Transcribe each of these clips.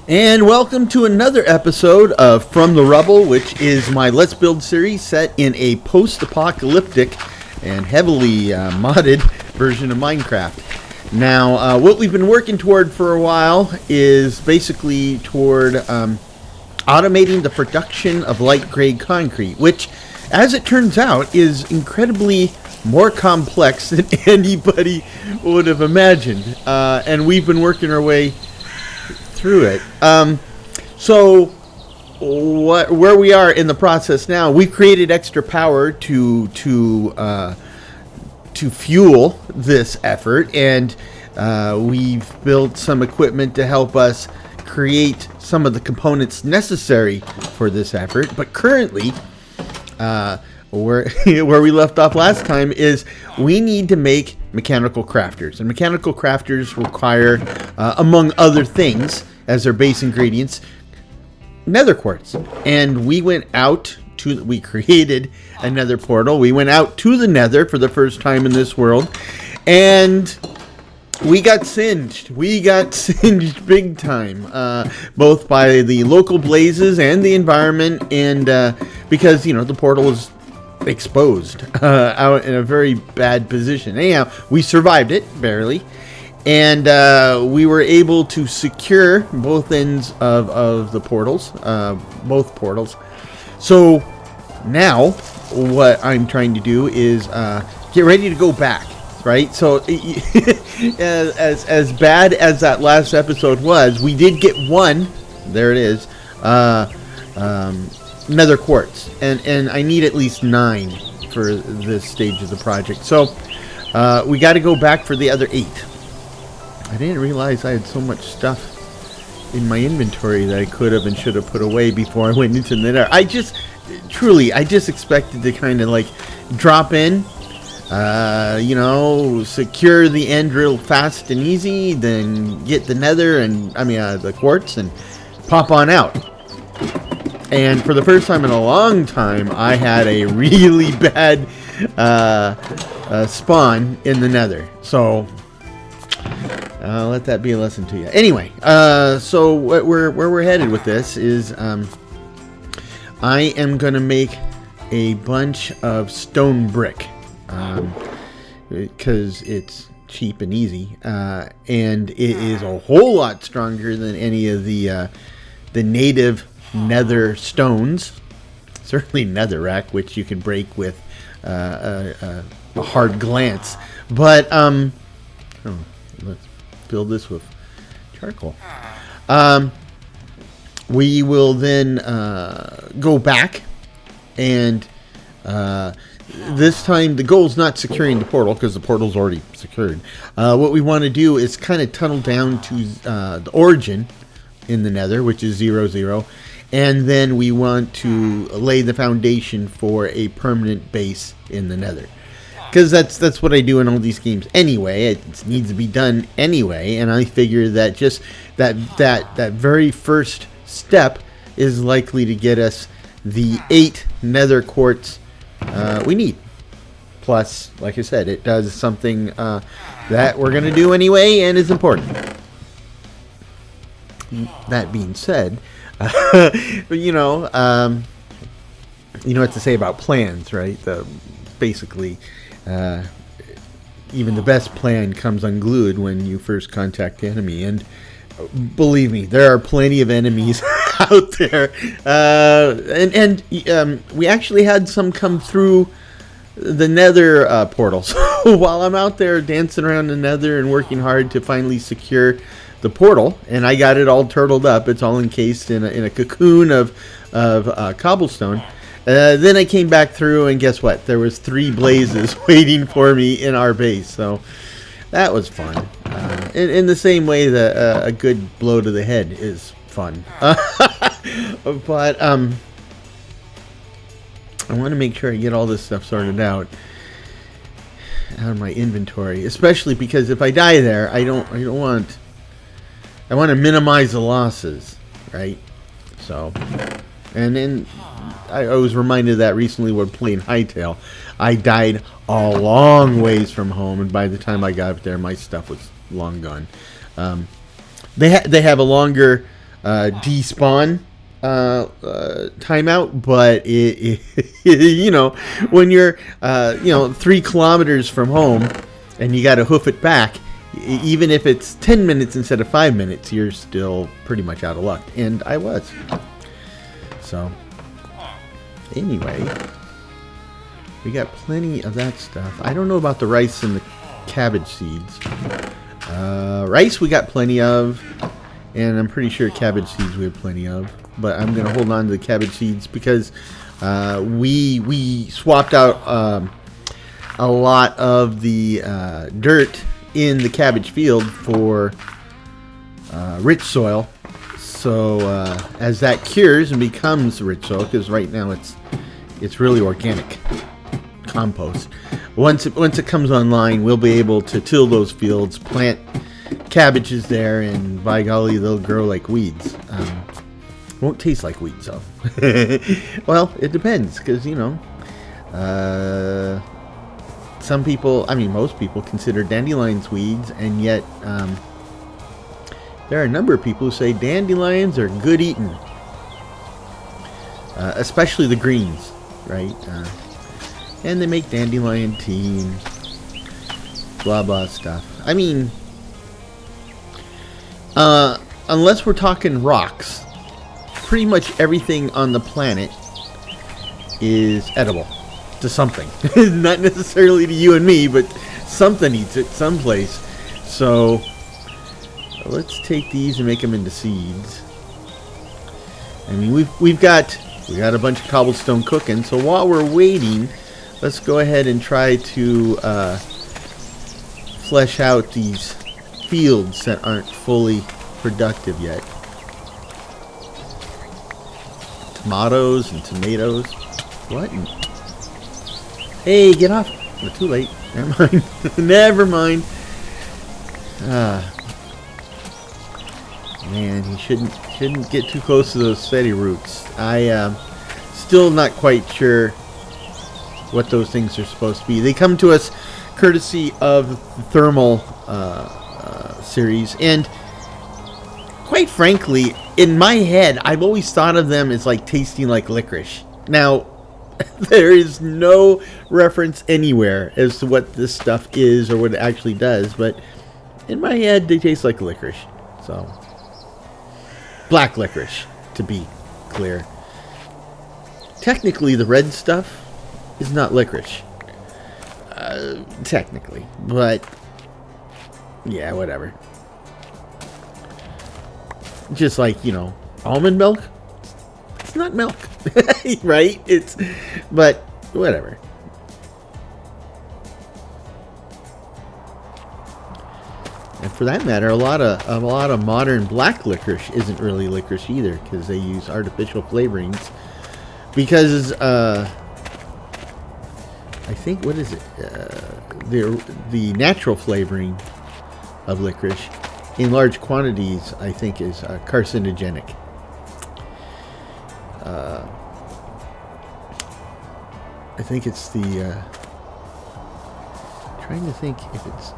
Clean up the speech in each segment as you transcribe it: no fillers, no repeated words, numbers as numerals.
And welcome to another episode of From the Rubble, which is my Let's Build series set in a post-apocalyptic and heavily modded version of Minecraft. Now, what we've been working toward for a while is basically toward automating the production of light gray concrete, which, as it turns out, is incredibly more complex than anybody would have imagined. And we've been working our way through it. So where we are in the process now, we've created extra power to fuel this effort, and we've built some equipment to help us create some of the components necessary for this effort. But currently, where we left off last time is we need to make mechanical crafters, and mechanical crafters require, among other things, as their base ingredients, nether quartz. And we created a nether portal. We went out to the nether for the first time in this world, and we got singed. We got singed big time, both by the local blazes and the environment, and because, you know, the portal was exposed out in a very bad position. Anyhow, we survived it, barely. And we were able to secure both ends of the portals, both portals. So now what I'm trying to do is get ready to go back, right? So as bad as that last episode was, we did get one, there it is, nether quartz. And I need at least 9 for this stage of the project. So we got to go back for the other 8. I didn't realize I had so much stuff in my inventory that I could have and should have put away before I went into Nether. I just expected to kind of like drop in, secure the end real fast and easy, then get the Nether and, the quartz and pop on out. And for the first time in a long time, I had a really bad spawn in the Nether. So let that be a lesson to you. Anyway, so where we're headed with this is I am going to make a bunch of stone brick because it's cheap and easy, and it is a whole lot stronger than any of the native nether stones. Certainly netherrack, which you can break with a hard glance. But let's build this with charcoal. We will then go back, and this time the goal is not securing the portal because the portal's already secured. What we want to do is kind of tunnel down to the origin in the Nether, which is 0, 0, and then we want to lay the foundation for a permanent base in the Nether. Because that's what I do in all these games anyway. It needs to be done anyway, and I figure that just that very first step is likely to get us the 8 nether quartz we need. Plus, like I said, it does something that we're going to do anyway and is important. That being said, you know what to say about plans, right? Basically, even the best plan comes unglued when you first contact the enemy. And believe me, there are plenty of enemies out there. And we actually had some come through the Nether portal. So while I'm out there dancing around the Nether and working hard to finally secure the portal, and I got it all turtled up, it's all encased in a cocoon of cobblestone. Then I came back through, and guess what? There was 3 blazes waiting for me in our base. So that was fun. In the same way that a good blow to the head is fun. But I want to make sure I get all this stuff sorted out of my inventory, especially because if I die there, I want to minimize the losses, right? So, and then I was reminded of that recently when playing Hightail. I died a long ways from home, and by the time I got up there, my stuff was long gone. They have a longer despawn timeout, but you know, when you're 3 kilometers from home and you got to hoof it back, even if it's 10 minutes instead of 5 minutes, you're still pretty much out of luck. And I was. So, anyway, we got plenty of that stuff. I don't know about the rice and the cabbage seeds. Rice we got plenty of, and I'm pretty sure cabbage seeds we have plenty of. But I'm going to hold on to the cabbage seeds because we swapped out a lot of the dirt in the cabbage field for rich soil. So as that cures and becomes rich soil, because right now it's really organic compost. Once it comes online, we'll be able to till those fields, plant cabbages there, and by golly, they'll grow like weeds. Won't taste like weeds though. Well, it depends, because some people, I mean most people, consider dandelions weeds, and yet there are a number of people who say dandelions are good eating, especially the greens, right? And they make dandelion tea and blah blah stuff. I mean, unless we're talking rocks, pretty much everything on the planet is edible to something. Not necessarily to you and me, but something eats it someplace. So let's take these and make them into seeds. I mean, we got a bunch of cobblestone cooking. So while we're waiting, let's go ahead and try to flesh out these fields that aren't fully productive yet. Tomatoes and tomatoes. What? Hey, get off. We're too late. Never mind. Never mind. Man, you shouldn't get too close to those steady roots. I still not quite sure what those things are supposed to be. They come to us courtesy of the thermal series, and quite frankly, in my head, I've always thought of them as like tasting like licorice. Now, there is no reference anywhere as to what this stuff is or what it actually does, but in my head, they taste like licorice. So, black licorice, to be clear. Technically, the red stuff is not licorice. Technically, but yeah, whatever. Just like, almond milk. It's not milk, right? But whatever. And for that matter, a lot of modern black licorice isn't really licorice either, because they use artificial flavorings. Because I think, what is it? The natural flavoring of licorice in large quantities, I think, is carcinogenic. I think it's the trying to think if it's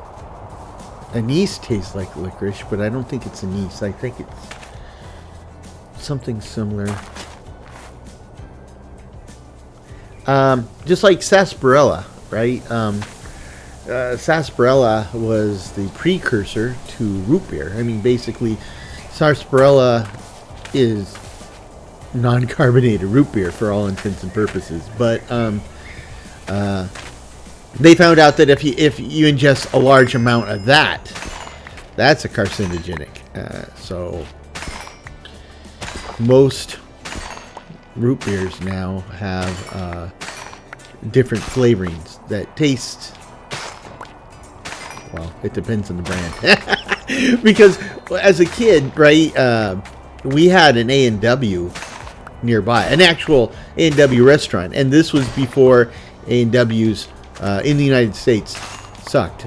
anise tastes like licorice, but I don't think it's anise. I think it's something similar. Just like sarsaparilla, right? Sarsaparilla was the precursor to root beer. I mean, basically, sarsaparilla is non-carbonated root beer for all intents and purposes. But they found out that if you ingest a large amount of that, that's a carcinogenic. So most root beers now have different flavorings that taste. Well, it depends on the brand. Because as a kid, right, we had an A&W nearby, an actual A&W restaurant, and this was before A&Ws in the United States sucked.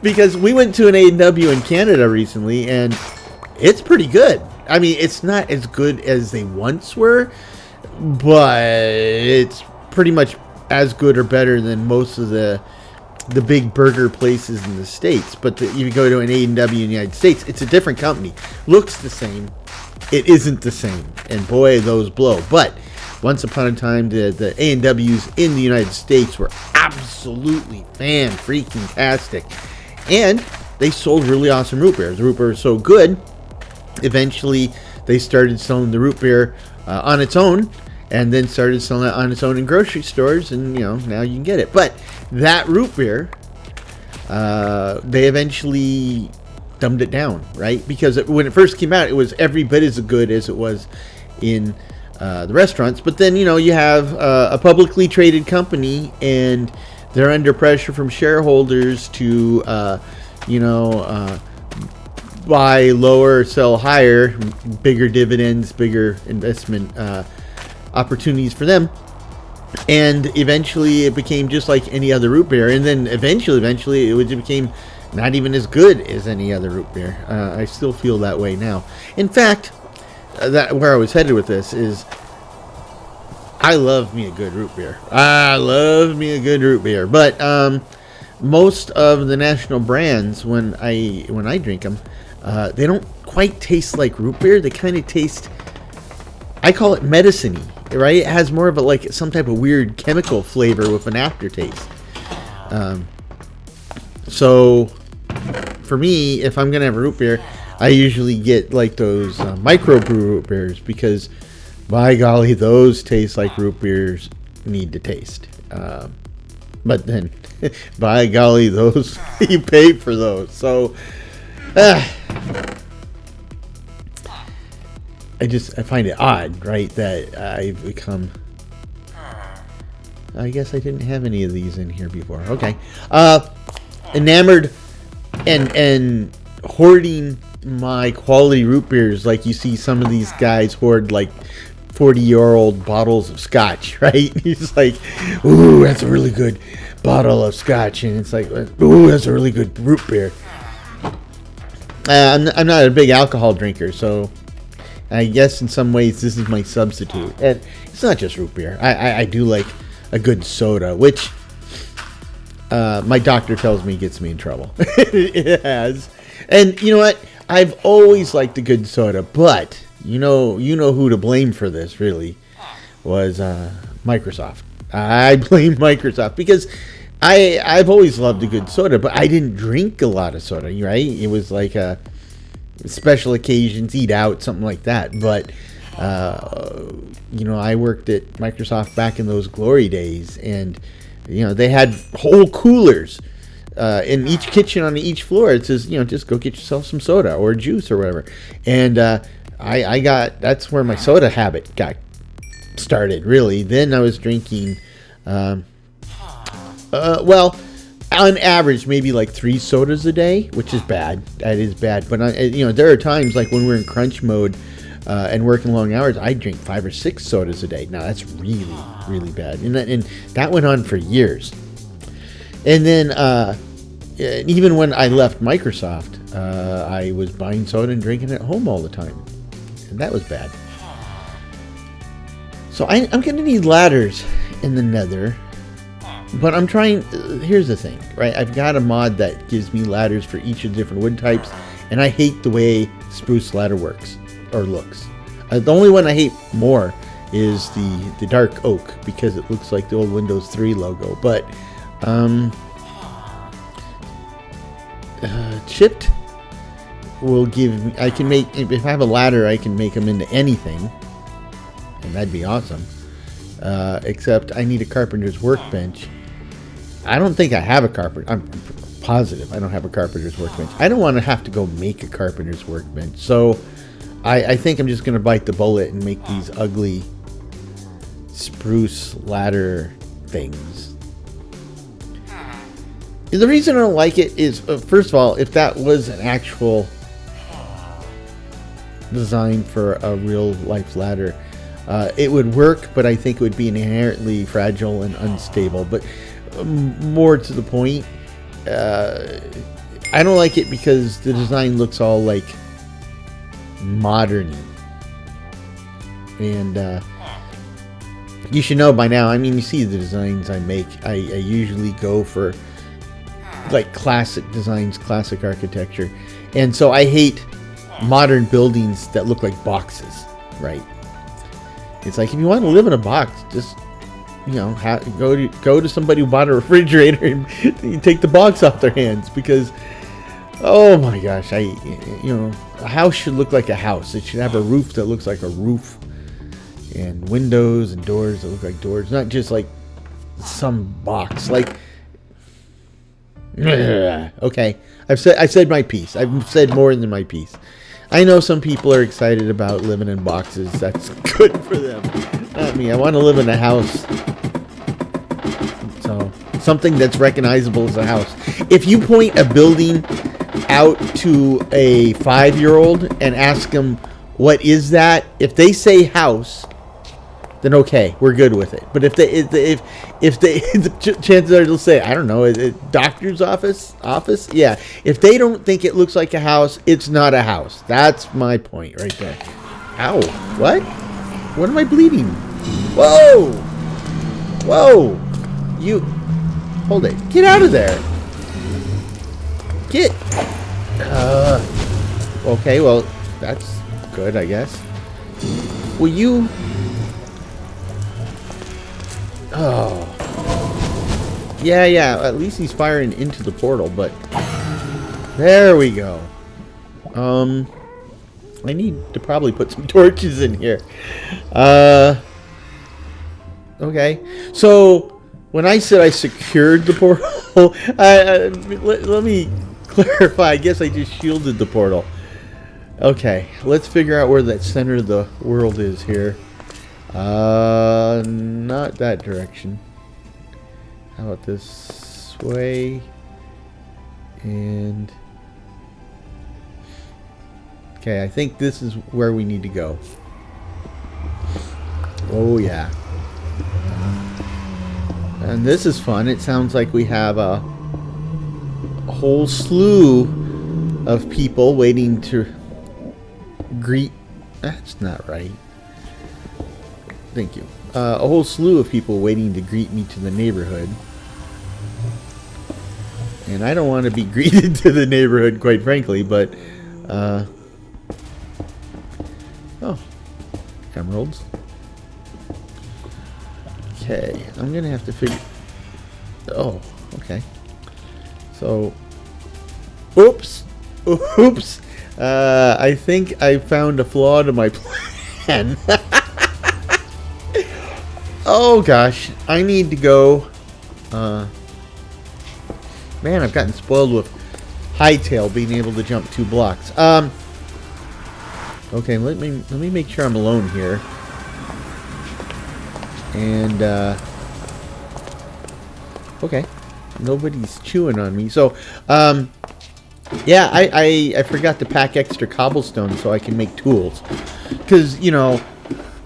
Because we went to an A&W in Canada recently, and it's pretty good. I mean, it's not as good as they once were, but it's pretty much as good or better than most of the the big burger places in the States. But you go to an A&W in the United States, it's a different company. Looks the same. It isn't the same. And boy, those blow. But once upon a time, the A&Ws in the United States were absolutely fan-freaking-tastic. And they sold really awesome root beer. The root beer was so good, eventually they started selling the root beer on its own, and then started selling it on its own in grocery stores, and now you can get it. But that root beer, they eventually dumbed it down, right? Because when it first came out, it was every bit as good as it was in the restaurants. But then you have a publicly traded company, and they're under pressure from shareholders to buy lower, sell higher, bigger dividends, bigger investment opportunities for them. And eventually it became just like any other root beer. And then eventually it became not even as good as any other root beer. I still feel that way now. In fact, that where I was headed with this is, I love me a good root beer. But most of the national brands, when I drink them, they don't quite taste like root beer. They kind of taste, I call it medicine-y, right? It has more of some type of weird chemical flavor with an aftertaste. So for me, if I'm gonna have a root beer, I usually get like those microbrew root beers, because by golly, those taste like root beers need to taste. But then, by golly, those you pay for those. So, I find it odd, right, that I've become. I guess I didn't have any of these in here before. Okay, enamored and hoarding my quality root beers, like you see some of these guys hoard like 40-year-old bottles of scotch, right? He's like, ooh, that's a really good bottle of scotch, and it's like, ooh, that's a really good root beer. I'm not a big alcohol drinker, so I guess in some ways this is my substitute. And it's not just root beer. I do like a good soda, which my doctor tells me gets me in trouble. It has. And you know what? I've always liked a good soda, but you know who to blame for this, really, was Microsoft. I blame Microsoft, because I've always loved a good soda, but I didn't drink a lot of soda, right? It was like special occasions, eat out, something like that. But I worked at Microsoft back in those glory days, and they had whole coolers in each kitchen on each floor. It says, just go get yourself some soda or juice or whatever. And that's where my soda habit got started, really. Then I was drinking, on average, maybe like 3 sodas a day, which is bad. That is bad. But there are times like when we're in crunch mode and working long hours, I drink 5 or 6 sodas a day. Now that's really, really bad, and that went on for years. And then even when I left Microsoft, I was buying soda and drinking it at home all the time, and that was bad. So I'm going to need ladders in the Nether. But I'm trying. Here's the thing, right? I've got a mod that gives me ladders for each of the different wood types, and I hate the way spruce ladder works or looks. The only one I hate more is the dark oak, because it looks like the old Windows 3 logo. But chipped will give me. I can make, if I have a ladder, I can make them into anything, and that'd be awesome. Except I need a carpenter's workbench. I don't think I have a carpenter. I'm positive I don't have a carpenter's workbench. I don't want to have to go make a carpenter's workbench. So I think I'm just going to bite the bullet and make these ugly spruce ladder things. The reason I don't like it is, first of all, if that was an actual design for a real life ladder, it would work, but I think it would be inherently fragile and unstable. But more to the point, I don't like it because the design looks all like modern. And you should know by now, I mean, you see the designs I make. I usually go for like classic designs, classic architecture. And so I hate modern buildings that look like boxes, right? It's like, if you want to live in a box, just, you know, go to somebody who bought a refrigerator and you take the box off their hands, because, oh my gosh, you know, a house should look like a house. It should have a roof that looks like a roof, and windows and doors that look like doors, not just like some box. Like, okay, I said my piece. I've said more than my piece. I know some people are excited about living in boxes. That's good for them. Not me. I want to live in a house. So, something that's recognizable as a house. If you point a building out to a 5-year-old and ask them, what is that? If they say house, then okay, we're good with it. But if they the chances are they'll say, I don't know, doctor's office? Yeah. If they don't think it looks like a house, it's not a house. That's my point right there. Ow. What? What am I bleeding? Whoa! Whoa! You... Hold it. Get out of there. Get... Okay, well, that's good, I guess. Will you... Oh. Yeah, at least he's firing into the portal, but... There we go. I need to probably put some torches in here. Okay. So, when I said I secured the portal, let me clarify. I guess I just shielded the portal. Okay, let's figure out where that center of the world is here. Not that direction. How about this way? And... Okay, I think this is where we need to go. Oh, yeah. And this is fun. It sounds like we have a whole slew of people waiting to greet... That's not right. Thank you. A whole slew of people waiting to greet me to the neighborhood. And I don't want to be greeted to the neighborhood, quite frankly, but... Oh. Emeralds. Okay. I'm going to have to figure... Oh, okay. So... Oops. Oops. I think I found a flaw to my plan. Oh gosh, I need to go. Man, I've gotten spoiled with Hightail being able to jump 2 blocks. Okay, let me make sure I'm alone here. And okay, nobody's chewing on me. So, yeah, I forgot to pack extra cobblestone so I can make tools, because you know.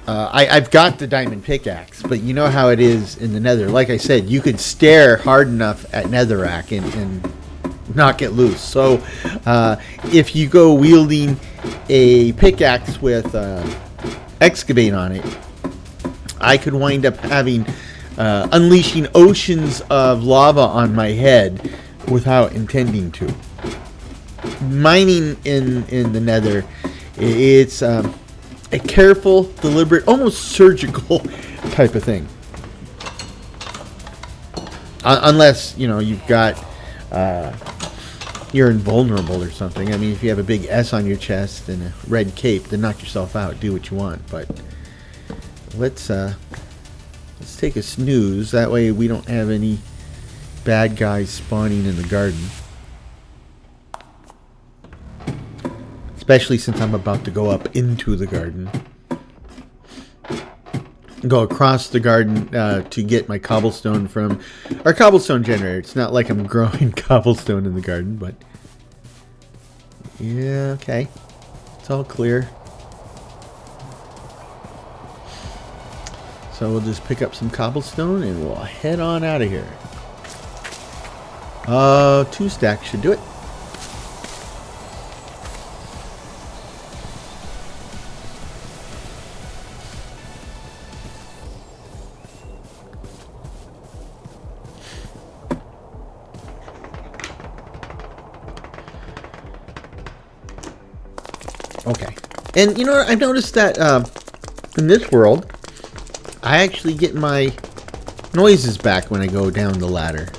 I've got the diamond pickaxe, but you know how it is in the Nether. Like I said, you could stare hard enough at Netherrack and knock it loose. So if you go wielding a pickaxe with escapade on it, I could wind up having unleashing oceans of lava on my head without intending to. Mining in the Nether, it's... a careful, deliberate, almost surgical type of thing. Unless, you know, you've got, you're invulnerable or something. I mean, if you have a big S on your chest and a red cape, then knock yourself out. Do what you want. But let's take a snooze. That way we don't have any bad guys spawning in the garden. Especially since I'm about to go up into the garden. Go across the garden to get my cobblestone from our cobblestone generator. It's not like I'm growing cobblestone in the garden, but... Yeah, okay. It's all clear. So we'll just pick up some cobblestone and we'll head on out of here. 2 stacks should do it. Okay. And you know what? I've noticed that in this world, I actually get my noises back when I go down the ladder.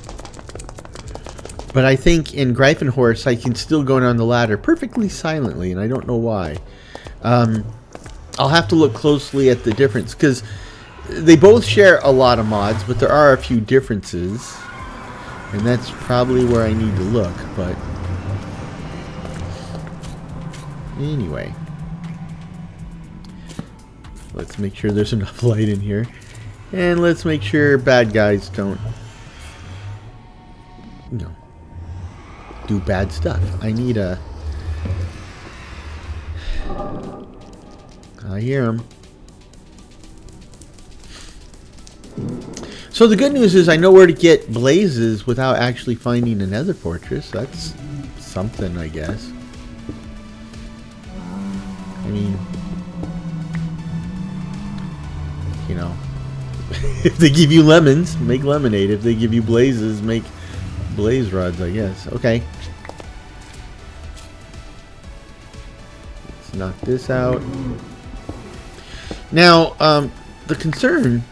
But I think in Greifenhorst, I can still go down the ladder perfectly silently, and I don't know why. I'll have to look closely at the difference, because they both share a lot of mods, but there are a few differences. And that's probably where I need to look, but... Anyway. Let's make sure there's enough light in here. And let's make sure bad guys don't... You know, do bad stuff. I need a... I hear them. So the good news is I know where to get blazes without actually finding a nether fortress. That's something, I guess. I mean, you know, if they give you lemons, make lemonade. If they give you blazes, make blaze rods, I guess. Okay. Let's knock this out. Now, the concern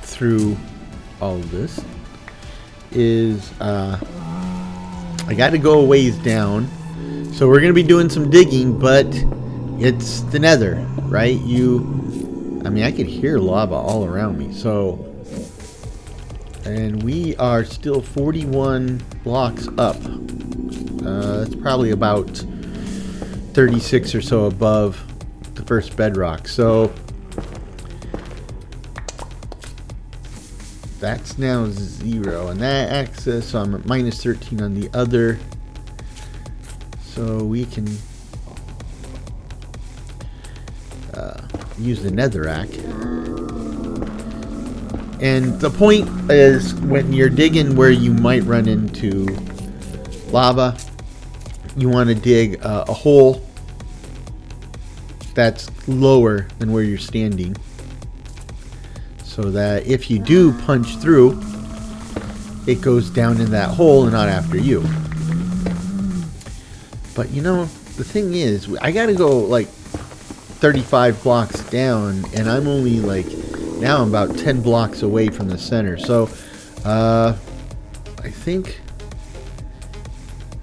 through all of this is I got to go a ways down. So we're going to be doing some digging, but it's the nether, right? I mean, I can hear lava all around me. So, and we are still 41 blocks up. It's probably about 36 or so above the first bedrock. So that's now 0 on that axis, so I'm at minus 13 on the other. So we can use the netherrack. And the point is, when you're digging where you might run into lava, you want to dig a hole that's lower than where you're standing, so that if you do punch through, it goes down in that hole and not after you. But you know, the thing is, I gotta go like 35 blocks down, and I'm only like, now I'm about 10 blocks away from the center. So I think,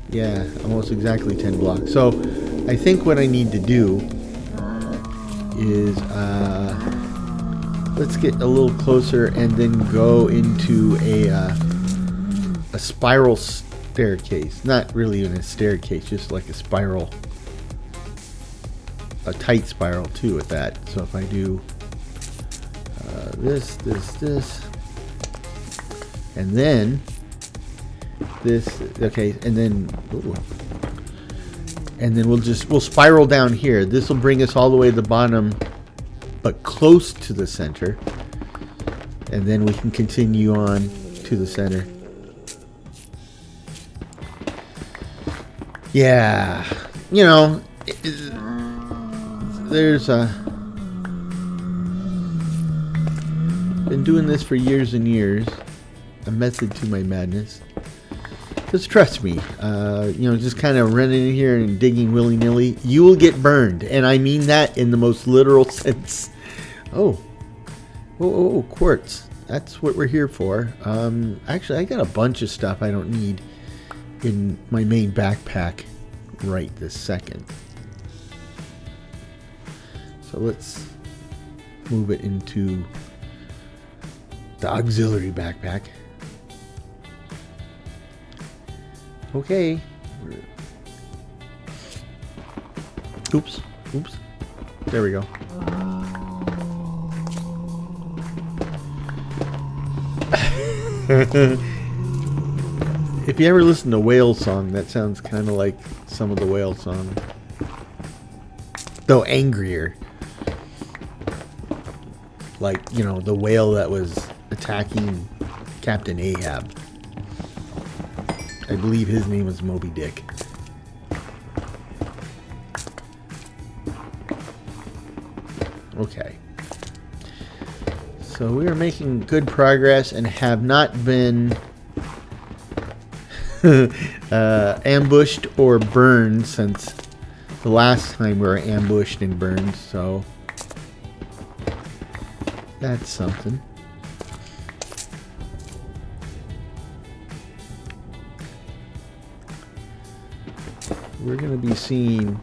yeah, almost exactly 10 blocks. So I think what I need to do is let's get a little closer and then go into a spiral staircase. Not really even a staircase, just like a spiral, a tight spiral too at that. So if I do this, and then this, okay, and then ooh, and then we'll spiral down here. This will bring us all the way to the bottom, but close to the center, and then we can continue on to the center. Yeah, you know, there's been doing this for years and years. A method to my madness. Just trust me. You know, just kind of running in here and digging willy-nilly, you will get burned, and I mean that in the most literal sense. Oh, quartz. That's what we're here for. Actually, I got a bunch of stuff I don't need in my main backpack right this second. So let's move it into the auxiliary backpack. Okay. Oops. There we go. If you ever listen to whale song, that sounds kind of like some of the whale song, though angrier. Like, you know, the whale that was attacking Captain Ahab. I believe his name was Moby Dick. Okay. So we are making good progress and have not been ambushed or burned since the last time we were ambushed and burned, so that's something. We're going to be seeing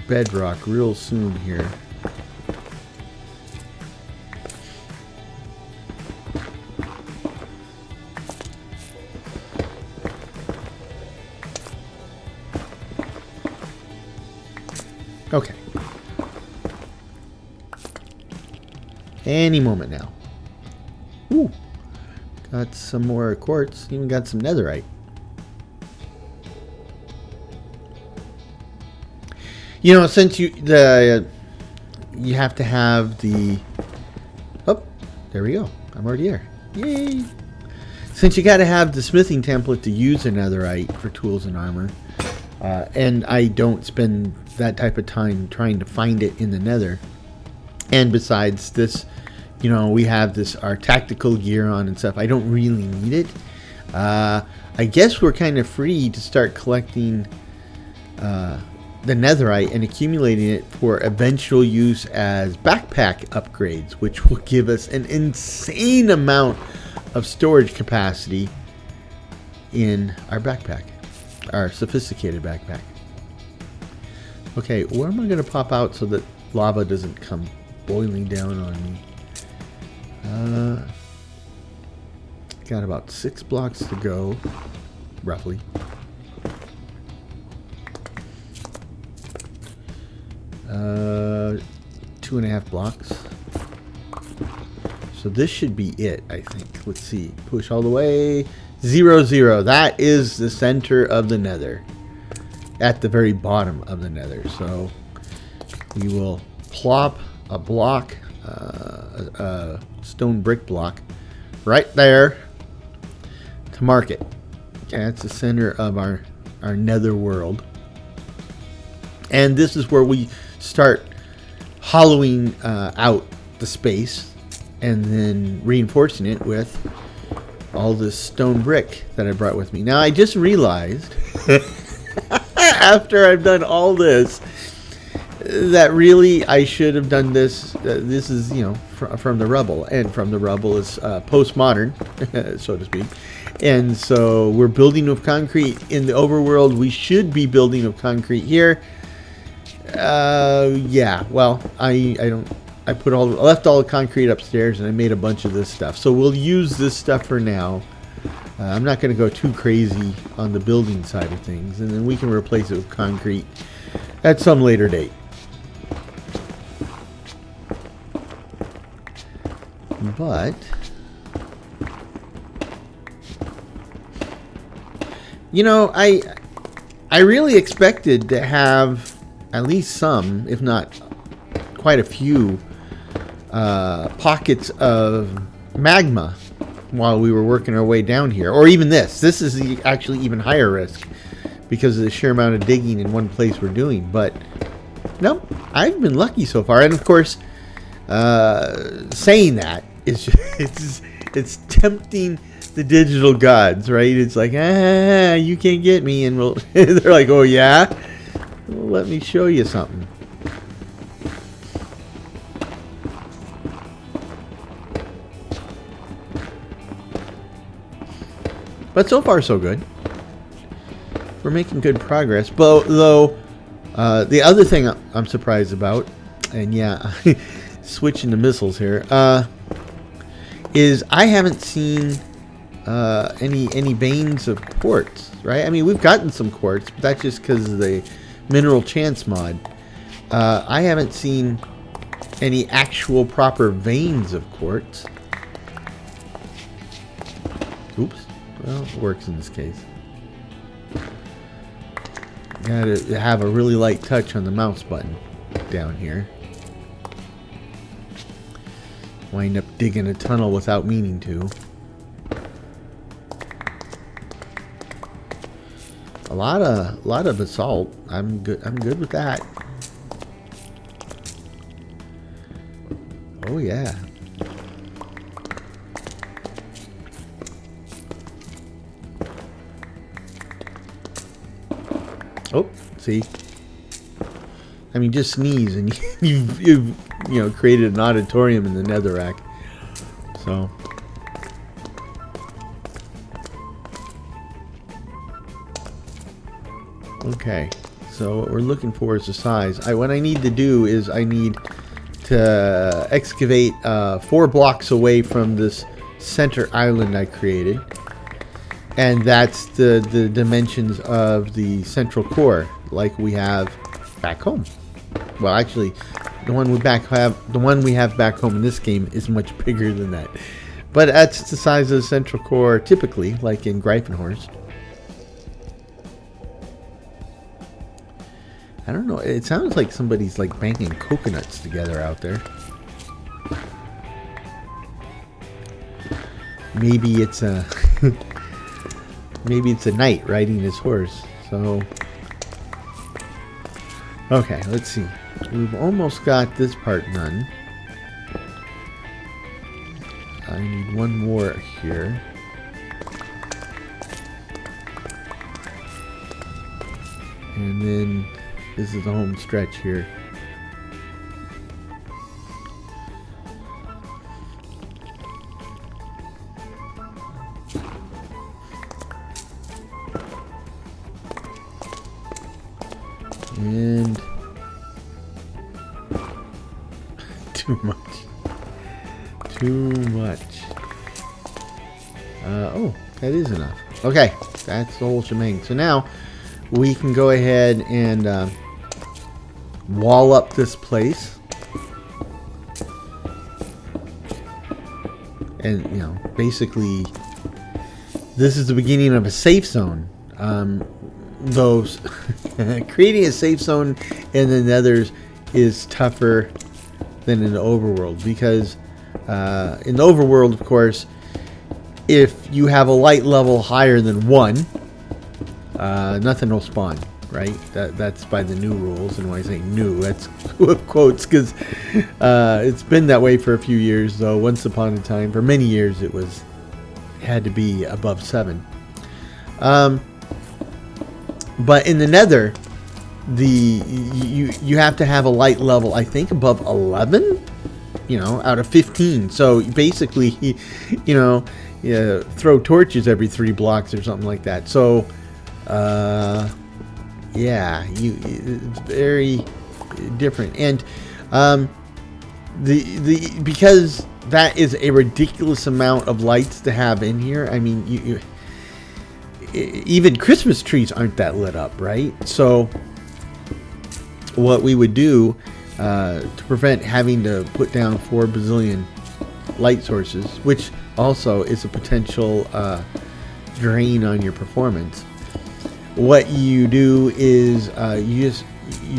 bedrock real soon here. Okay. Any moment now. Ooh. Got some more quartz. Even got some netherite. You know, since you have to have the... Oh, there we go. I'm already here. Yay! Since you got to have the smithing template to use a netherite for tools and armor, and I don't spend that type of time trying to find it in the nether. And besides this, you know, we have this our tactical gear on and stuff. I don't really need it. I guess we're kind of free to start collecting the netherite and accumulating it for eventual use as backpack upgrades, which will give us an insane amount of storage capacity in our backpack, our sophisticated backpack. Okay, where am I going to pop out so that lava doesn't come boiling down on me? Got about 6 blocks to go, roughly. Uh, 2.5 blocks. So this should be it, I think. Let's see. Push all the way. 0, 0. That is the center of the nether. At the very bottom of the nether. So we will plop a block, a stone brick block, right there to mark it. Okay, that's the center of our nether world. And this is where we start hollowing out the space and then reinforcing it with all this stone brick that I brought with me. Now I just realized after I've done all this that really I should have done this. This is, you know, from the Rubble, and from the Rubble is postmodern, so to speak. And so we're building with concrete in the overworld. We should be building with concrete here. Yeah, well, I left all the concrete upstairs and I made a bunch of this stuff. So we'll use this stuff for now. I'm not going to go too crazy on the building side of things, and then we can replace it with concrete at some later date. But you know, I really expected to have at least some, if not quite a few, pockets of magma while we were working our way down here. Or even this. This is actually even higher risk because of the sheer amount of digging in one place we're doing. But no, I've been lucky so far. And of course, saying that is it's tempting the digital gods, right? It's like, you can't get me. And they're like, oh yeah? Well, let me show you something. But so far, so good. We're making good progress. But though, the other thing I'm surprised about, and yeah, switching to missiles here, is I haven't seen any veins of quartz, right? I mean, we've gotten some quartz, but that's just because of the mineral chance mod. I haven't seen any actual proper veins of quartz. Oops. Well, it works in this case. Gotta have a really light touch on the mouse button down here. Wind up digging a tunnel without meaning to. A lot of basalt. I'm good with that. Oh yeah. Oh, see. I mean, just sneeze and you've created an auditorium in the netherrack. So. Okay, so what we're looking for is the size. What I need to do is I need to excavate 4 blocks away from this center island I created. And that's the dimensions of the central core, like we have back home. Well, actually, the one we have back home in this game is much bigger than that. But that's the size of the central core typically, like in Greifenhorst. I don't know. It sounds like somebody's like banging coconuts together out there. Maybe it's a maybe it's a knight riding his horse. So okay, let's see. We've almost got this part done. I need one more here. And then this is the home stretch here. And too much. Too much. Oh, that is enough. Okay, that's the whole shebang. So now we can go ahead and wall up this place. And, basically, this is the beginning of a safe zone. Creating a safe zone in the Nethers is tougher than in the Overworld, because in the Overworld, of course, if you have a light level higher than 1, nothing will spawn, right? That's by the new rules. And when I say new, that's with quotes, because it's been that way for a few years, though. Once upon a time, for many years, it had to be above 7. But in the Nether, you have to have a light level, I think, above 11, out of 15. So basically, throw torches every 3 blocks or something like that. So, yeah, it's very different. And because that is a ridiculous amount of lights to have in here. I mean, even Christmas trees aren't that lit up, right? So what we would do to prevent having to put down 4 bazillion light sources, which also is a potential drain on your performance, what you do is you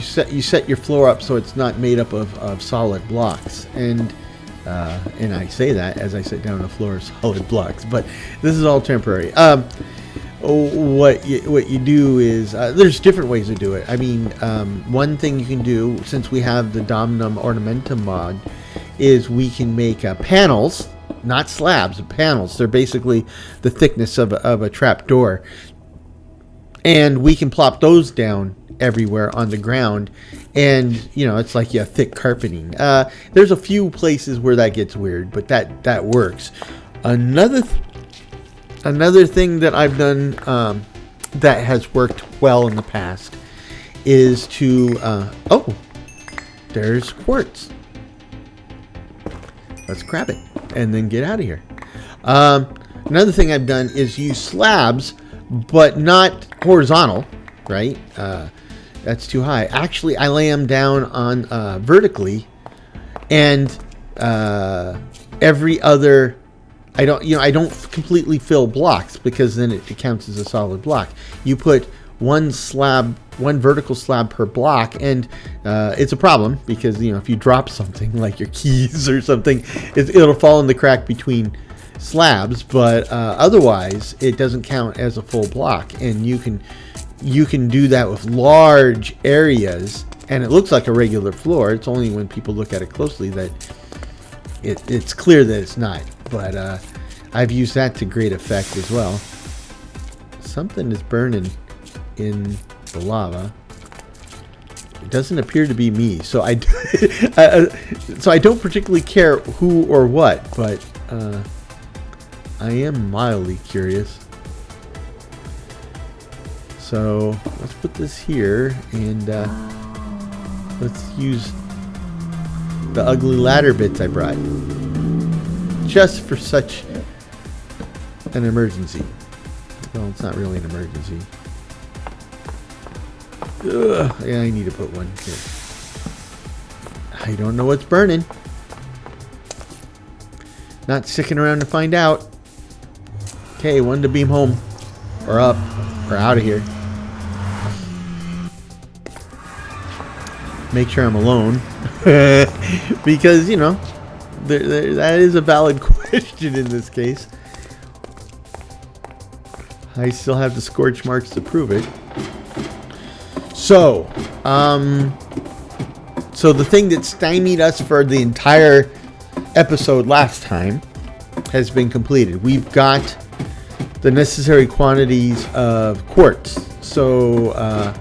set your floor up so it's not made up of solid blocks. And I say that as I sit down on the floor of solid blocks, but this is all temporary. What you do is there's different ways to do it. I mean, one thing you can do, since we have the Dominum Ornamentum mod, is we can make panels, not slabs, panels. They're basically the thickness of a trap door, and we can plop those down everywhere on the ground, and it's like thick carpeting. There's a few places where that gets weird, but that works. Another thing that I've done that has worked well in the past is to there's quartz. Let's grab it and then get out of here. Another thing I've done is use slabs, but not horizontal, right? That's too high. Actually, I lay them down on vertically, and every other. I don't completely fill blocks, because then it counts as a solid block. You put one vertical slab per block, and it's a problem, because if you drop something like your keys or something, it'll fall in the crack between slabs. But otherwise, it doesn't count as a full block, and you can do that with large areas, and it looks like a regular floor. It's only when people look at it closely that it's clear that it's not. But I've used that to great effect as well. Something is burning in the lava. It doesn't appear to be me, so I don't particularly care who or what, but I am mildly curious. So let's put this here, and let's use the ugly ladder bits I brought, just for such an emergency. Well, it's not really an emergency. Ugh, yeah, I need to put one here. I don't know what's burning. Not sticking around to find out. Okay, one to beam home. Or up. Or out of here. Make sure I'm alone. Because, you know, that is a valid question in this case. I still have the scorch marks to prove it. So, so the thing that stymied us for the entire episode last time has been completed. We've got the necessary quantities of quartz. So,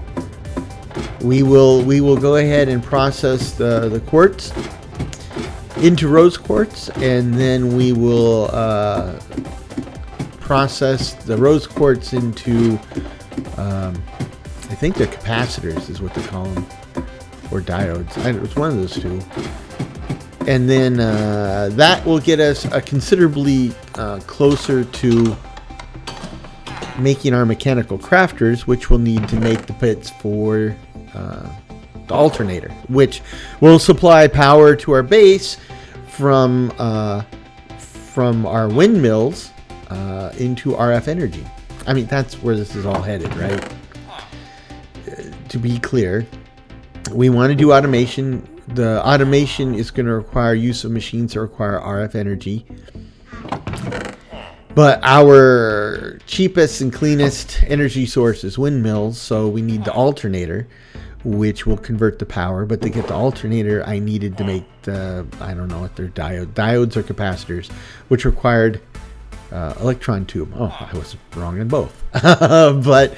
we will go ahead and process the quartz into rose quartz, and then we will process the rose quartz into I think they're capacitors is what they call them, or diodes. It's one of those two. And then that will get us considerably closer to making our mechanical crafters, which we'll need to make the pits for the alternator, which will supply power to our base from our windmills into RF energy. I mean, that's where this is all headed, right? To be clear, we want to do automation. The automation is going to require use of machines that require RF energy. But our cheapest and cleanest energy source is windmills, so we need the alternator, which will convert the power. But to get the alternator, I needed to make the, I don't know what they're, diodes or capacitors, which required electron tube. Oh, I was wrong on both. But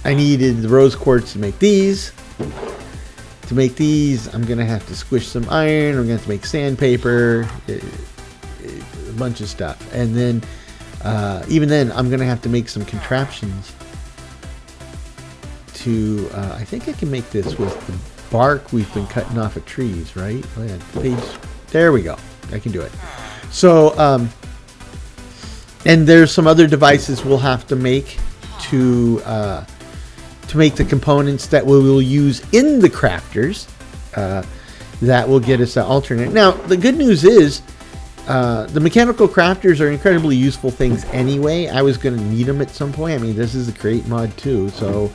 I needed the rose quartz to make these. To make these, I'm going to have to squish some iron. I'm going to have to make sandpaper. A bunch of stuff. And then, even then, I'm going to have to make some contraptions to, I think I can make this with the bark we've been cutting off of trees, right? Oh, yeah, page. There we go. I can do it. So, and there's some other devices we'll have to make to make the components that we will use in the crafters. That will get us the alternate. Now, the good news is the mechanical crafters are incredibly useful things anyway. I was going to need them at some point. I mean, this is a create mod too, so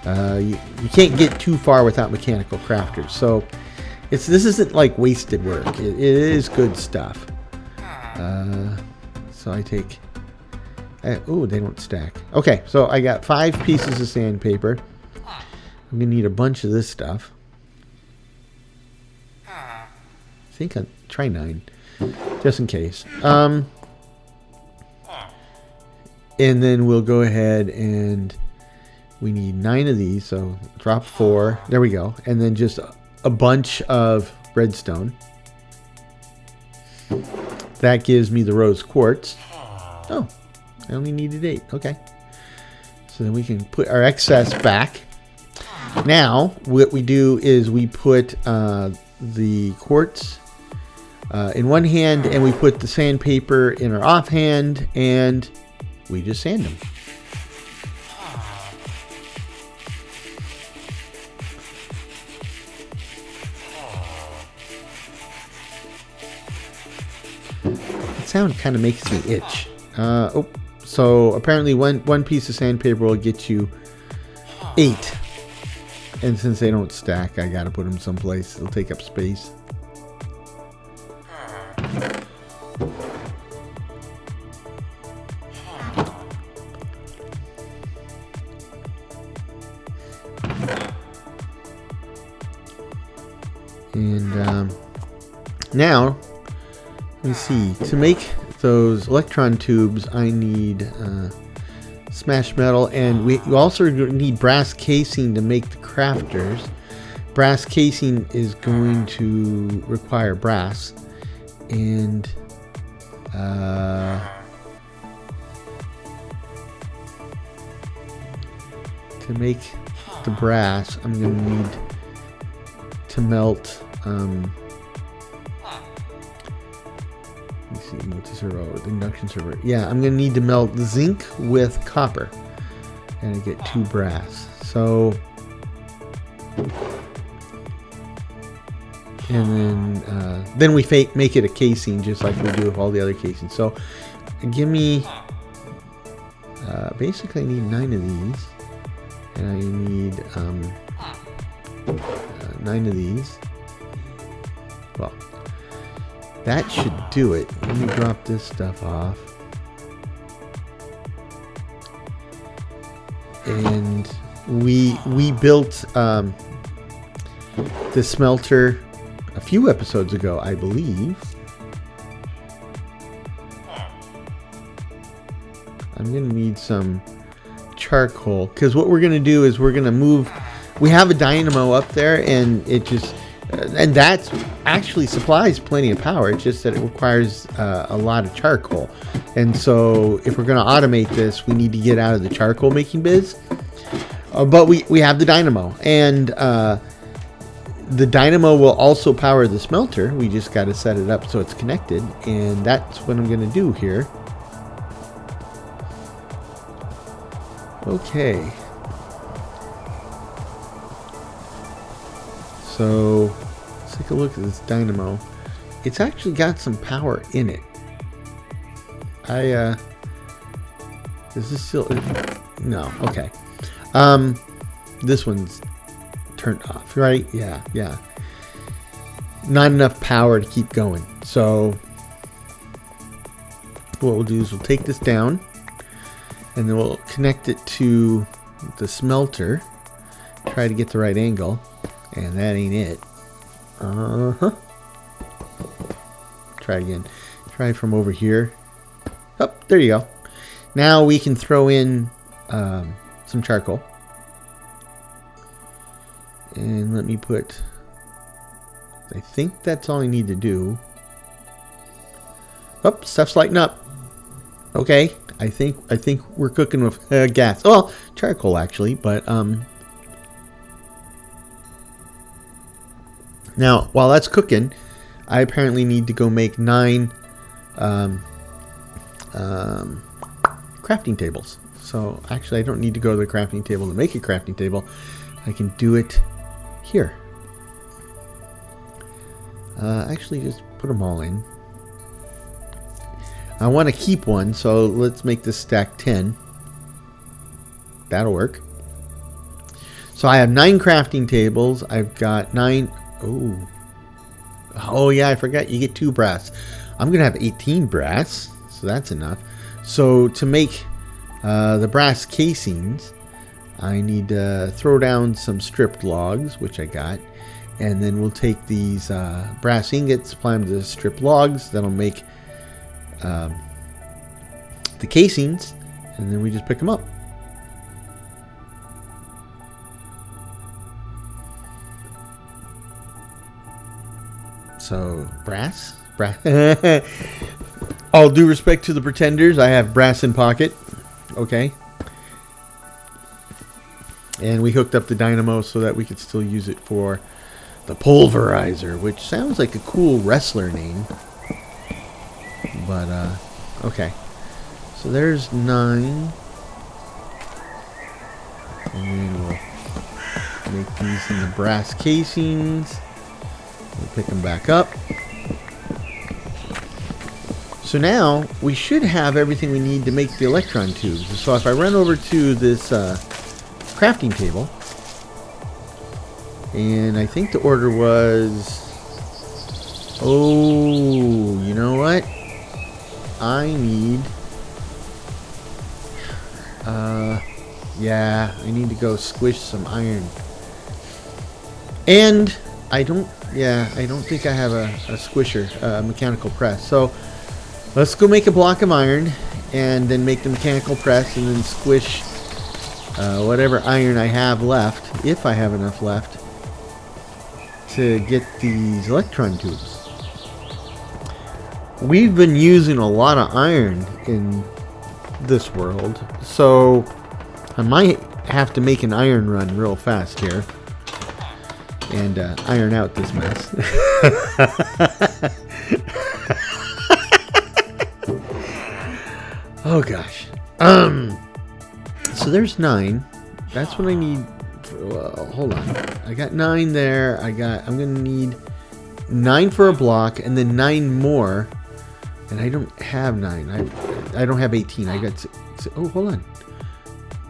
you can't get too far without mechanical crafters. So this isn't like wasted work. It is good stuff. So I take... oh, they don't stack. Okay, so I got 5 pieces of sandpaper. I'm going to need a bunch of this stuff. I think I'll try 9. Just in case. And then we'll go ahead and we need 9 of these. So drop 4. There we go. And then just a bunch of redstone. That gives me the rose quartz. Oh, I only needed 8. Okay. So then we can put our excess back. Now, what we do is we put the quartz in one hand, and we put the sandpaper in our offhand, and we just sand them. That sound kind of makes me itch. Oh, so apparently one piece of sandpaper will get you 8. And since they don't stack, I gotta put them someplace. They'll take up space. And now, let me see. To make those electron tubes, I need smashed metal, and we also need brass casing to make the crafters. Brass casing is going to require brass, and to make the brass, I'm going to need to melt. Let's see, multi-servo, the induction server. Yeah, I'm going to need to melt zinc with copper, and I get 2 brass. So, and then we make it a casing just like we do with all the other casings. So, give me. Basically, I need 9 of these. And I need 9 of these. Well, that should do it. Let me drop this stuff off. And we built the smelter a few episodes ago, I believe. I'm gonna need some charcoal, because what we're going to do is we're going to move. We have a dynamo up there, and it just and that actually supplies plenty of power. It's just that it requires a lot of charcoal, and so if we're going to automate this, we need to get out of the charcoal making biz. But we have the dynamo, and the dynamo will also power the smelter. We just got to set it up so it's connected, and that's what I'm going to do here. Okay, so let's take a look at this dynamo. It's actually got some power in it. Is this still? No. Okay. This one's turned off, right? Yeah. Not enough power to keep going. So what we'll do is we'll take this down. And then we'll connect it to the smelter. Try to get the right angle. And that ain't it. Try again. Try from over here. Oh, there you go. Now we can throw in some charcoal. And let me put... I think that's all I need to do. Oh, stuff's lighting up. Okay. I think we're cooking with gas. Well, charcoal actually, but now while that's cooking, I apparently need to go make 9 crafting tables. So actually, I don't need to go to the crafting table to make a crafting table. I can do it here. Actually, just put them all in. I want to keep one, so let's make this stack 10. That'll work. So I have 9 crafting tables. I've got 9. Oh yeah, I forgot you get 2 brass. I'm gonna have 18 brass, so that's enough. So to make the brass casings, I need to throw down some stripped logs, which I got, and then we'll take these brass ingots, apply them to the stripped logs. That'll make the casings, and then we just pick them up. So brass. All due respect to the pretenders, I have brass in pocket. Okay. And we hooked up the dynamo so that we could still use it for the pulverizer, which sounds like a cool wrestler name. But, okay. So there's 9. And then we'll make these in the brass casings. We'll pick them back up. So now we should have everything we need to make the electron tubes. So if I run over to this crafting table, and I think the order was, oh, you know what? I need, yeah, I need to go squish some iron. And I don't think I have a squisher, a mechanical press. So let's go make a block of iron, and then make the mechanical press and then squish whatever iron I have left, if I have enough left, to get these electron tubes. We've been using a lot of iron in this world, so I might have to make an iron run real fast here and iron out this mess. Oh gosh. So there's 9. That's what I need. Well, hold on. I got 9 there. I'm gonna need 9 for a block, and then 9 more. And I don't have 9. I don't have 18. I got 6. Oh, hold on.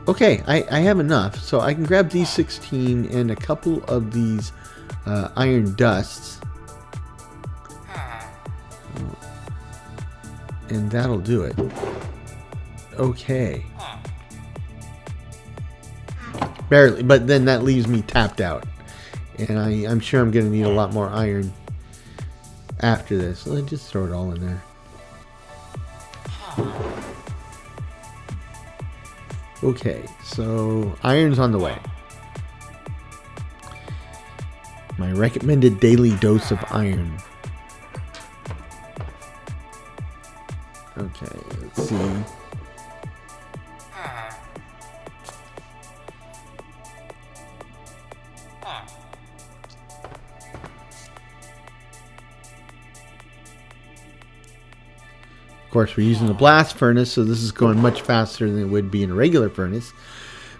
Okay, I have enough, so I can grab these 16 and a couple of these iron dusts, and that'll do it. Okay. Barely, but then that leaves me tapped out. And I'm sure I'm going to need a lot more iron after this. So let's just throw it all in there. Okay, so iron's on the way. My recommended daily dose of iron. Okay, let's see. Of course, we're using the blast furnace, so this is going much faster than it would be in a regular furnace.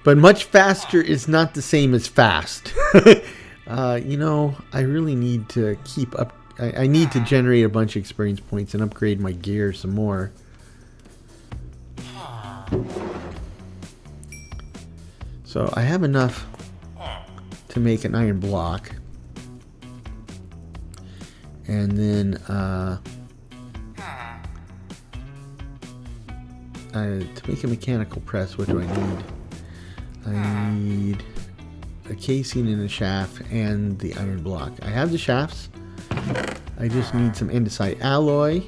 But much faster is not the same as fast. You know, I really need to keep up. I need to generate a bunch of experience points and upgrade my gear some more. So I have enough to make an iron block. And then to make a mechanical press, what do I need? I need a casing and a shaft and the iron block. I have the shafts. I just need some andesite alloy,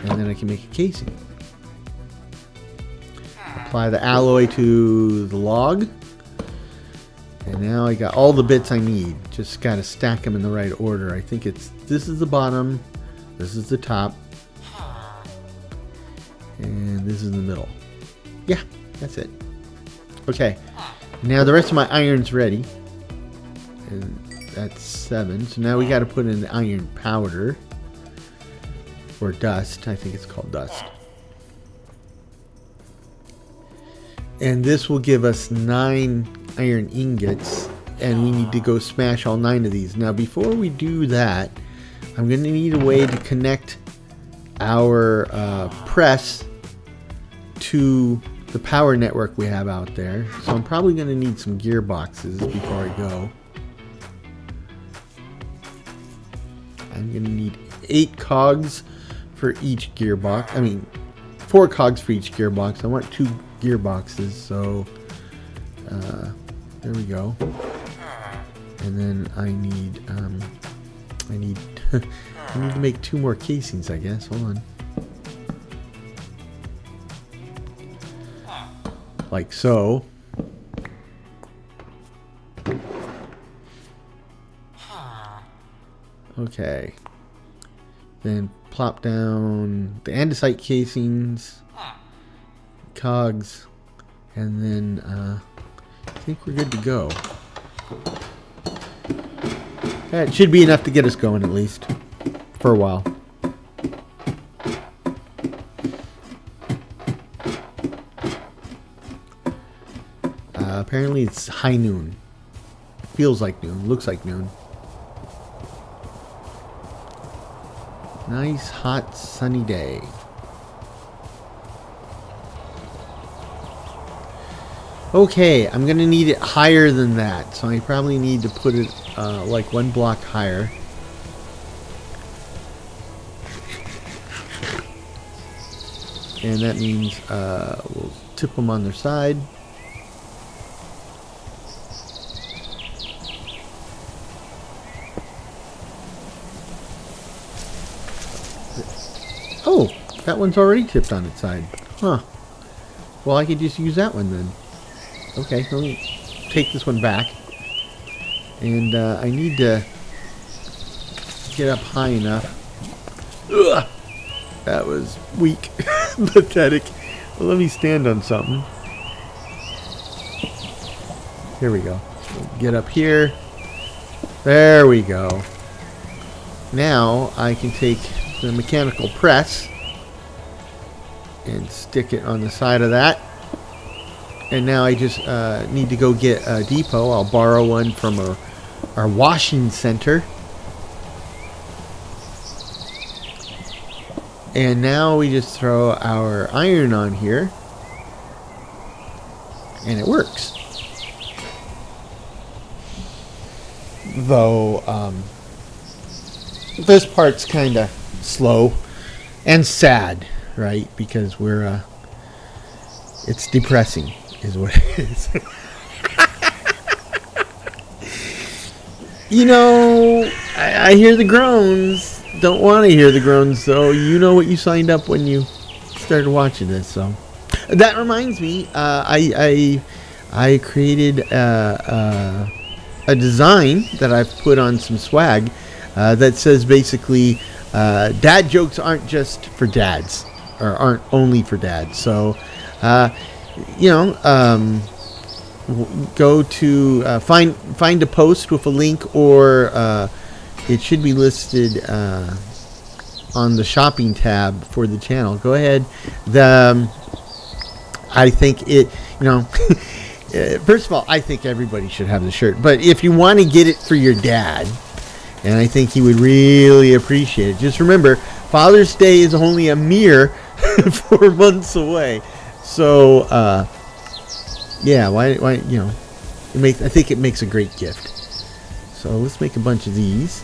and then I can make a casing. Apply the alloy to the log, and now I got all the bits I need. Just got to stack them in the right order. I think this is the bottom, this is the top, and this is the middle. Yeah, that's it. Okay, now the rest of my iron's ready, and that's 7. So now we got to put in the iron powder, or dust. I think it's called dust. And this will give us 9 iron ingots, and we need to go smash all 9 of these. Now before we do that, I'm going to need a way to connect our press to the power network we have out there. So I'm probably going to need some gearboxes before I go. I'm going to need 8 cogs for each gearbox. I mean, 4 cogs for each gearbox. I want 2 gearboxes, so there we go. And then I need I need to make 2 more casings, I guess. Hold on. Like so. Okay. Then plop down the andesite casings, cogs, and then I think we're good to go. That should be enough to get us going, at least for a while. Apparently it's high noon. Feels like noon. Looks like noon. Nice, hot, sunny day. Okay, I'm going to need it higher than that. So I probably need to put it like 1 block higher. And that means we'll tip them on their side. Oh, that one's already tipped on its side. Huh. Well, I could just use that one then. Okay, let me take this one back. And I need to get up high enough. Ugh, that was weak. Pathetic. Well, let me stand on something. Here we go. Get up here. There we go. Now I can take the mechanical press and stick it on the side of that. And now I just need to go get a depot. I'll borrow one from our washing center. And now we just throw our iron on here. And it works. Though, this part's kind of slow and sad, right? Because we're, it's depressing, is what it is. You know, I hear the groans. Don't want to hear the groans, though. You know what you signed up when you started watching this, so. That reminds me, I created a design that I've put on some swag that says basically dad jokes aren't just for dads, or aren't only for dads. So you know, go to find a post with a link, or it should be listed on the shopping tab for the channel. Go ahead. I think it, you know, first of all, I think everybody should have the shirt. But if you want to get it for your dad, and I think he would really appreciate it, just remember, Father's Day is only a mere 4 months away. So, yeah, why, you know, I think it makes a great gift. So let's make a bunch of these.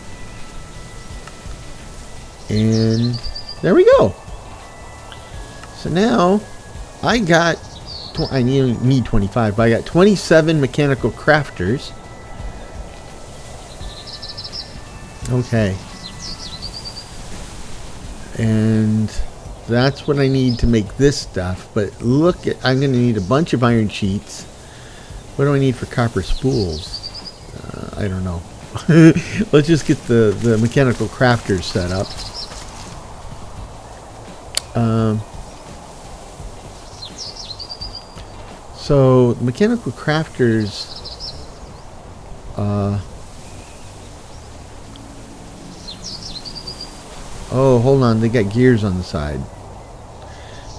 And there we go. So now I got, I need 25, but I got 27 mechanical crafters. Okay. And that's what I need to make this stuff. But look at, I'm going to need a bunch of iron sheets. What do I need for copper spools? I don't know. Let's just get the mechanical crafters set up. So mechanical crafters, oh, hold on, they got gears on the side.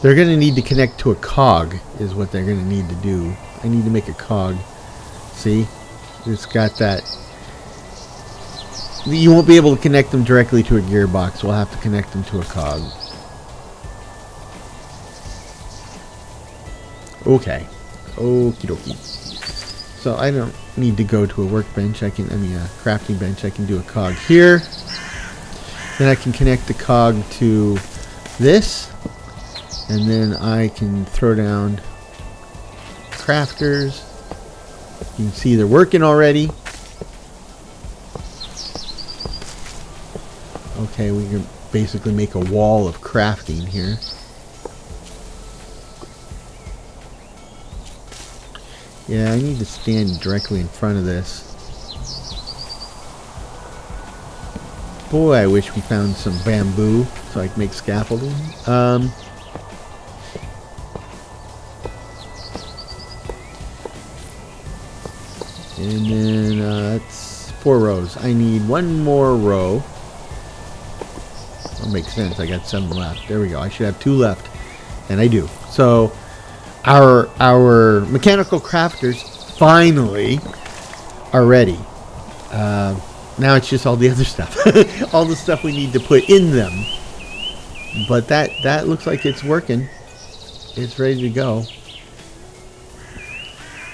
They're going to need to connect to a cog is what they're going to need to do. I need to make a cog. See? It's got that. You won't be able to connect them directly to a gearbox. We'll have to connect them to a cog. Okay. Okie dokie. So I don't need to go to a workbench. I mean a crafting bench. I can do a cog here. Then I can connect the cog to this. And then I can throw down crafters. You can see they're working already. Okay, we can basically make a wall of crafting here. Yeah, I need to stand directly in front of this. Boy, I wish we found some bamboo so I could make scaffolding. And then it's 4 rows. I need 1 more row. That makes sense. I got 7 left. There we go. I should have 2 left, and I do. So our mechanical crafters finally are ready. Now it's just all the other stuff, all the stuff we need to put in them. But that looks like it's working. It's ready to go.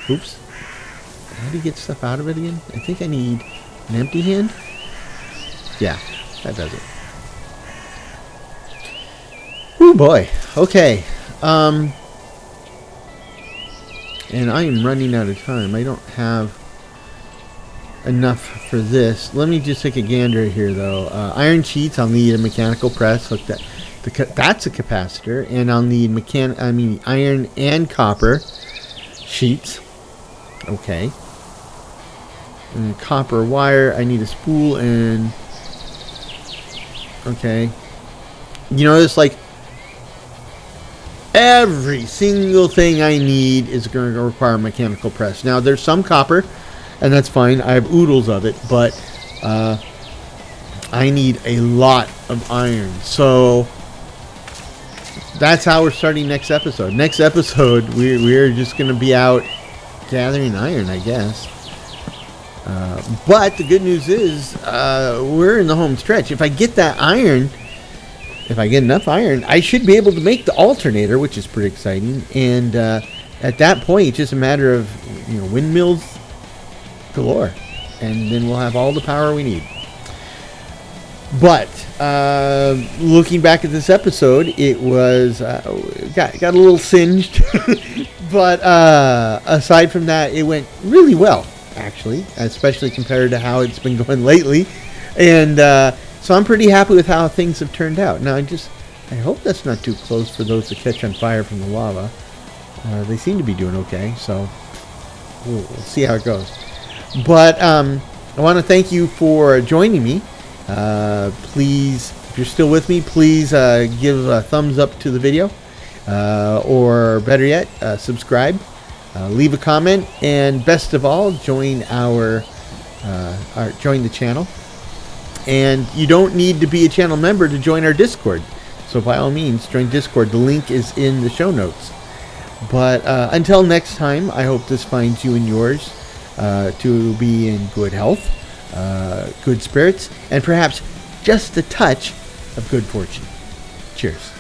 Oops. How do you get stuff out of it again? I think I need an empty hand. Yeah, that does it. Oh boy. Okay. And I am running out of time. I don't have enough for this. Let me just take a gander here, though. Iron sheets. I'll need a mechanical press. Look, That's a capacitor, and I'll need iron and copper sheets. Okay. And copper wire. I need a spool and. Okay. You notice, like, every single thing I need is going to require a mechanical press. Now, there's some copper, and that's fine. I have oodles of it, but I need a lot of iron. So that's how we're starting next episode. Next episode, we're just going to be out gathering iron, I guess. But the good news is we're in the home stretch. If I get that iron, if I get enough iron, I should be able to make the alternator, which is pretty exciting. And at that point, it's just a matter of windmills galore, and then we'll have all the power we need. But looking back at this episode, it was got a little singed, but aside from that, it went really well, actually, especially compared to how it's been going lately. And so I'm pretty happy with how things have turned out. Now, I hope that's not too close for those that catch on fire from the lava. They seem to be doing okay, so we'll see how it goes. But I want to thank you for joining me. Please, if you're still with me, please give a thumbs up to the video, or better yet, subscribe, leave a comment, and best of all, join join the channel. And you don't need to be a channel member to join our Discord. So by all means, join Discord. The link is in the show notes. But until next time, I hope this finds you and yours to be in good health, good spirits, and perhaps just a touch of good fortune. Cheers.